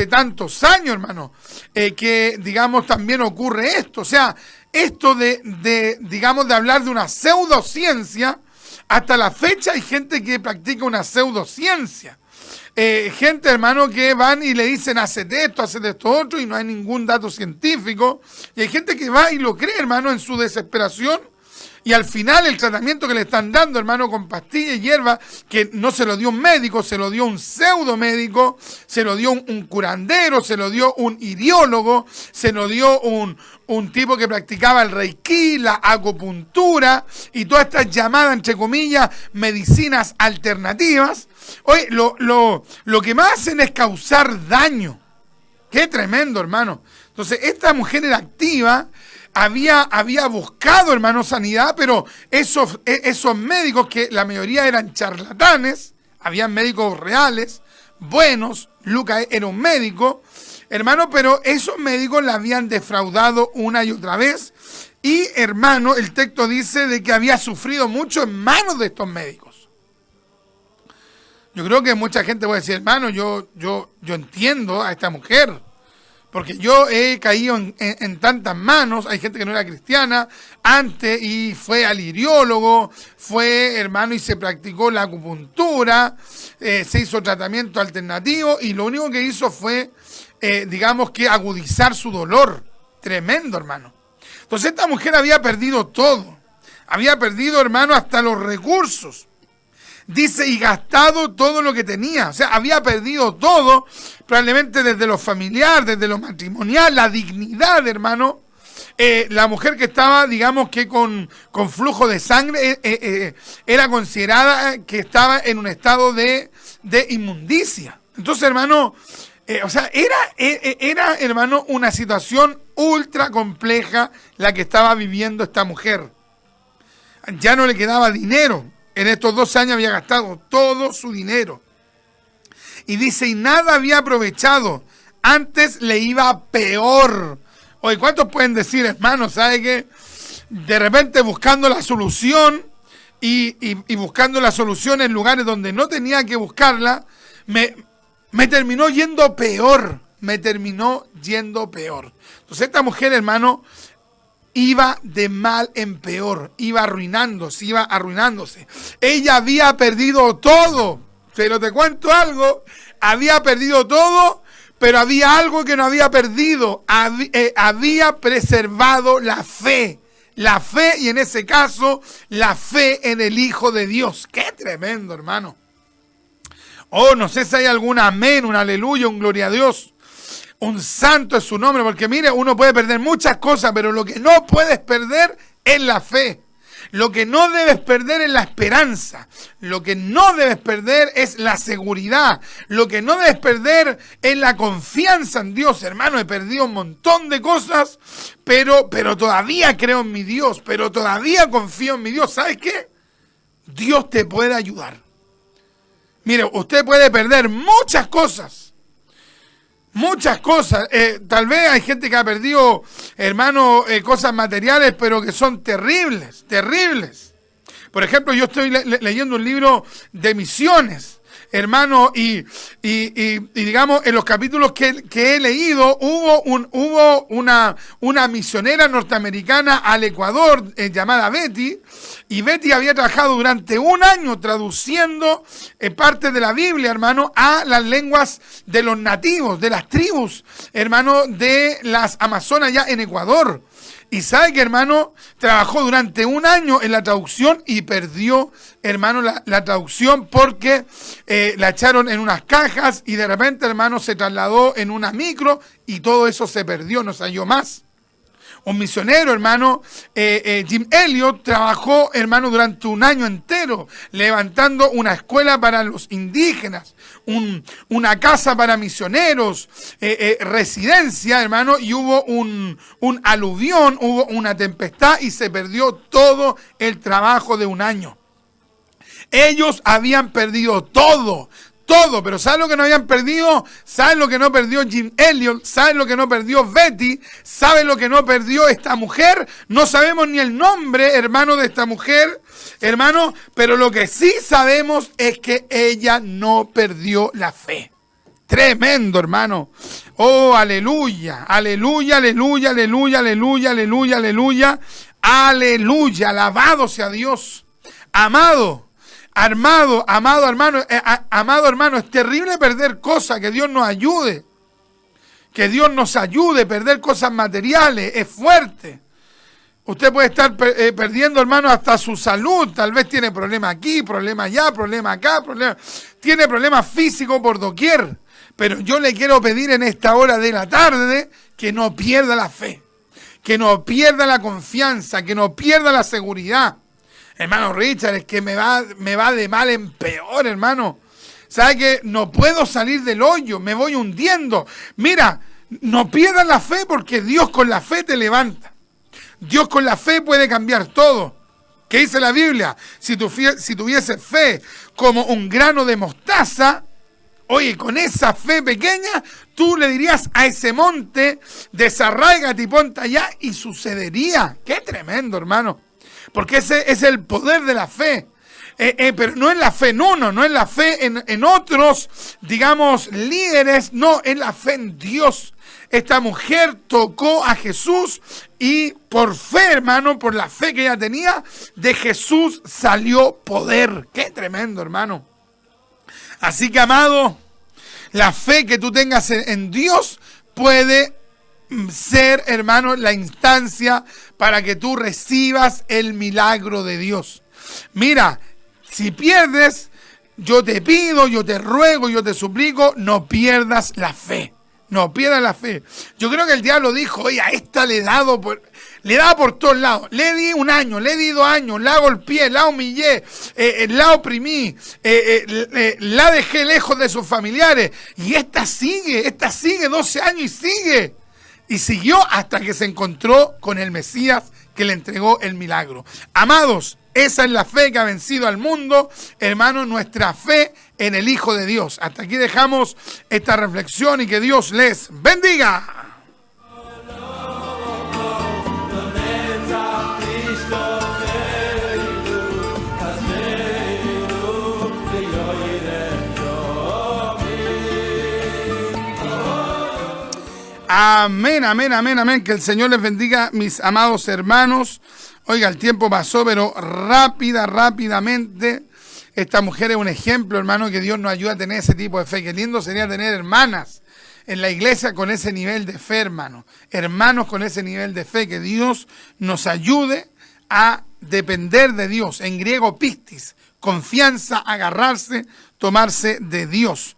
tantos años, hermano, que, digamos, también ocurre esto. O sea, esto digamos, de hablar de una pseudociencia, hasta la fecha hay gente que practica una pseudociencia. Gente, hermano, que van y le dicen, hacete esto otro, y no hay ningún dato científico. Y hay gente que va y lo cree, hermano, en su desesperación. Y al final el tratamiento que le están dando, hermano, con pastillas y hierba, que no se lo dio un médico, se lo dio un pseudo médico, se lo dio un curandero, se lo dio un iriólogo, se lo dio un tipo que practicaba el reiki, la acupuntura y todas estas llamadas, entre comillas, medicinas alternativas. Oye, lo que más hacen es causar daño. Qué tremendo, hermano. Entonces, esta mujer era activa, había buscado, hermano, sanidad, pero esos médicos, que la mayoría eran charlatanes, habían médicos reales, buenos. Lucas era un médico, hermano, pero esos médicos la habían defraudado una y otra vez. Y, hermano, el texto dice de que había sufrido mucho en manos de estos médicos. Yo creo que mucha gente puede decir, hermano, yo entiendo a esta mujer, porque yo he caído en tantas manos. Hay gente que no era cristiana antes y fue al iriólogo, fue, hermano, y se practicó la acupuntura, se hizo tratamiento alternativo, y lo único que hizo fue, digamos, que agudizar su dolor. Tremendo, hermano. Entonces esta mujer había perdido todo. Había perdido, hermano, hasta los recursos. Dice, y gastado todo lo que tenía. O sea, había perdido todo, probablemente desde lo familiar, desde lo matrimonial, la dignidad, hermano. La mujer que estaba, digamos, que con flujo de sangre, era considerada que estaba en un estado de inmundicia. Entonces, hermano, o sea, era, hermano, una situación ultra compleja la que estaba viviendo esta mujer. Ya no le quedaba dinero. En estos 2 años había gastado todo su dinero. Y dice, y nada había aprovechado. Antes le iba peor. Oye, ¿cuántos pueden decir, hermano, sabe qué? De repente buscando la solución y buscando la solución en lugares donde no tenía que buscarla, me terminó yendo peor. Me terminó yendo peor. Entonces esta mujer, hermano, iba de mal en peor, iba arruinándose. Ella había perdido todo, pero te cuento algo, había perdido todo, pero había algo que no había perdido, había preservado la fe, y en ese caso, la fe en el Hijo de Dios. ¡Qué tremendo, hermano! Oh, no sé si hay algún amén, un aleluya, un gloria a Dios. Un santo es su nombre, porque mire, uno puede perder muchas cosas, pero lo que no puedes perder es la fe. Lo que no debes perder es la esperanza. Lo que no debes perder es la seguridad. Lo que no debes perder es la confianza en Dios. Hermano, he perdido un montón de cosas, pero todavía creo en mi Dios, pero todavía confío en mi Dios. ¿Sabes qué? Dios te puede ayudar. Mire, usted puede perder muchas cosas. Muchas cosas. Tal vez hay gente que ha perdido, hermano, cosas materiales, pero que son terribles, terribles. Por ejemplo, yo estoy leyendo un libro de misiones. hermano, y digamos, en los capítulos que he leído, hubo una misionera norteamericana al Ecuador llamada Betty, y Betty había trabajado durante un año traduciendo parte de la Biblia, hermano, a las lenguas de los nativos, de las tribus, hermano, de las Amazonas ya en Ecuador. Y sabe que, hermano, trabajó durante un año en la traducción y perdió, hermano, la traducción porque la echaron en unas cajas y de repente, hermano, se trasladó en una micro y todo eso se perdió, no se halló más. Un misionero, hermano, Jim Elliot, trabajó, hermano, durante un año entero levantando una escuela para los indígenas, una casa para misioneros, residencia, hermano, y hubo un aluvión, hubo una tempestad y se perdió todo el trabajo de un año. Ellos habían perdido todo, pero ¿saben lo que no habían perdido? ¿Saben lo que no perdió Jim Elliot? ¿Saben lo que no perdió Betty? ¿Saben lo que no perdió esta mujer? No sabemos ni el nombre, hermano, de esta mujer, hermano, pero lo que sí sabemos es que ella no perdió la fe. Tremendo, hermano. Oh, aleluya, aleluya, aleluya, aleluya, aleluya, aleluya, aleluya, aleluya, alabado sea Dios. Amado hermano, es terrible perder cosas, que Dios nos ayude. Que Dios nos ayude, perder cosas materiales, es fuerte. Usted puede estar perdiendo, hermano, hasta su salud, tal vez tiene problemas aquí, problemas allá, problemas acá, tiene problemas físicos por doquier. Pero yo le quiero pedir en esta hora de la tarde que no pierda la fe, que no pierda la confianza, que no pierda la seguridad. Hermano Richard, es que me va de mal en peor, hermano. ¿Sabe que no puedo salir del hoyo? Me voy hundiendo. Mira, no pierdas la fe porque Dios con la fe te levanta. Dios con la fe puede cambiar todo. ¿Qué dice la Biblia? Si tuviese fe como un grano de mostaza, oye, con esa fe pequeña, tú le dirías a ese monte, desarráigate y ponte allá, y sucedería. ¡Qué tremendo, hermano! Porque ese es el poder de la fe. Pero no es la fe en uno, no es la fe en otros, digamos, líderes, no, es la fe en Dios. Esta mujer tocó a Jesús y por fe, hermano, por la fe que ella tenía, de Jesús salió poder. ¡Qué tremendo, hermano! Así que, amado, la fe que tú tengas en Dios puede ser, hermano, la instancia para que tú recibas el milagro de Dios. Mira, si pierdes, yo te pido, yo te ruego, yo te suplico, no pierdas la fe. No pierdas la fe. Yo creo que el diablo dijo, oye, a esta le daba por todos lados. Le di un año, le di 2 años, la golpeé, la humillé, la oprimí, la dejé lejos de sus familiares. Y esta sigue 12 años y sigue. Y siguió hasta que se encontró con el Mesías que le entregó el milagro. Amados, esa es la fe que ha vencido al mundo, hermanos, nuestra fe en el Hijo de Dios. Hasta aquí dejamos esta reflexión y que Dios les bendiga. Amén, amén, amén, amén. Que el Señor les bendiga, mis amados hermanos. Oiga, el tiempo pasó, pero rápidamente. Esta mujer es un ejemplo, hermano, que Dios nos ayuda a tener ese tipo de fe. Qué lindo sería tener hermanas en la iglesia con ese nivel de fe, hermano. Hermanos con ese nivel de fe. Que Dios nos ayude a depender de Dios. En griego, pistis. Confianza, agarrarse, tomarse de Dios.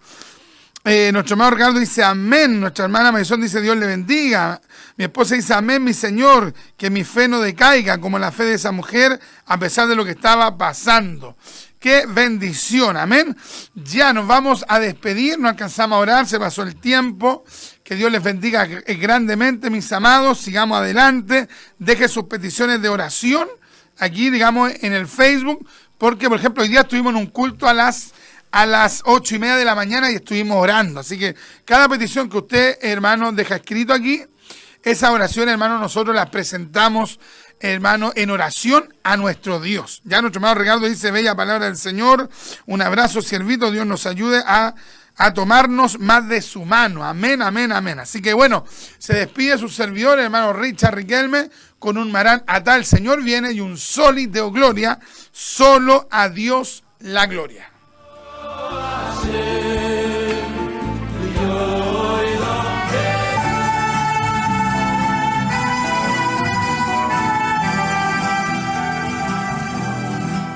Nuestro hermano Ricardo dice amén. Nuestra hermana Marisol dice Dios le bendiga. Mi esposa dice amén, mi Señor, que mi fe no decaiga como la fe de esa mujer a pesar de lo que estaba pasando. Qué bendición, amén. Ya nos vamos a despedir, no alcanzamos a orar, se pasó el tiempo. Que Dios les bendiga grandemente, mis amados. Sigamos adelante, deje sus peticiones de oración aquí, digamos, en el Facebook, porque por ejemplo hoy día estuvimos en un culto a las 8:30 de la mañana y estuvimos orando. Así que cada petición que usted, hermano, deja escrito aquí, esa oración, hermano, nosotros la presentamos hermano, en oración a nuestro Dios. Ya nuestro hermano Ricardo dice, bella palabra del Señor, un abrazo, siervito, Dios nos ayude a tomarnos más de su mano. Amén, amén, amén. Así que bueno, se despide su servidor, el hermano Richard Riquelme, con un Marán Atá, el Señor viene, y un Soli Deo Gloria, solo a Dios la gloria.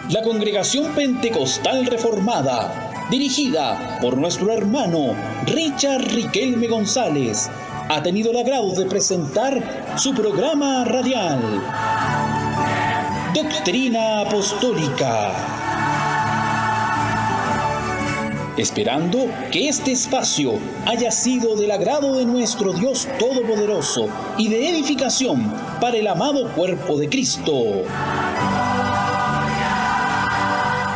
La Congregación Pentecostal Reformada, dirigida por nuestro hermano Richard Riquelme González, ha tenido el agrado de presentar su programa radial, Doctrina Apostólica. Esperando que este espacio haya sido del agrado de nuestro Dios Todopoderoso y de edificación para el amado cuerpo de Cristo.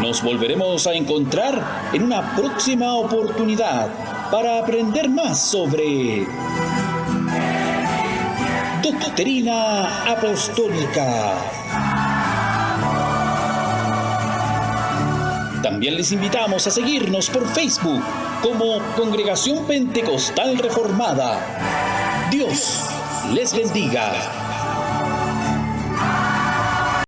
Nos volveremos a encontrar en una próxima oportunidad para aprender más sobre Doctrina Apostólica. También les invitamos a seguirnos por Facebook como Congregación Pentecostal Reformada. Dios les bendiga.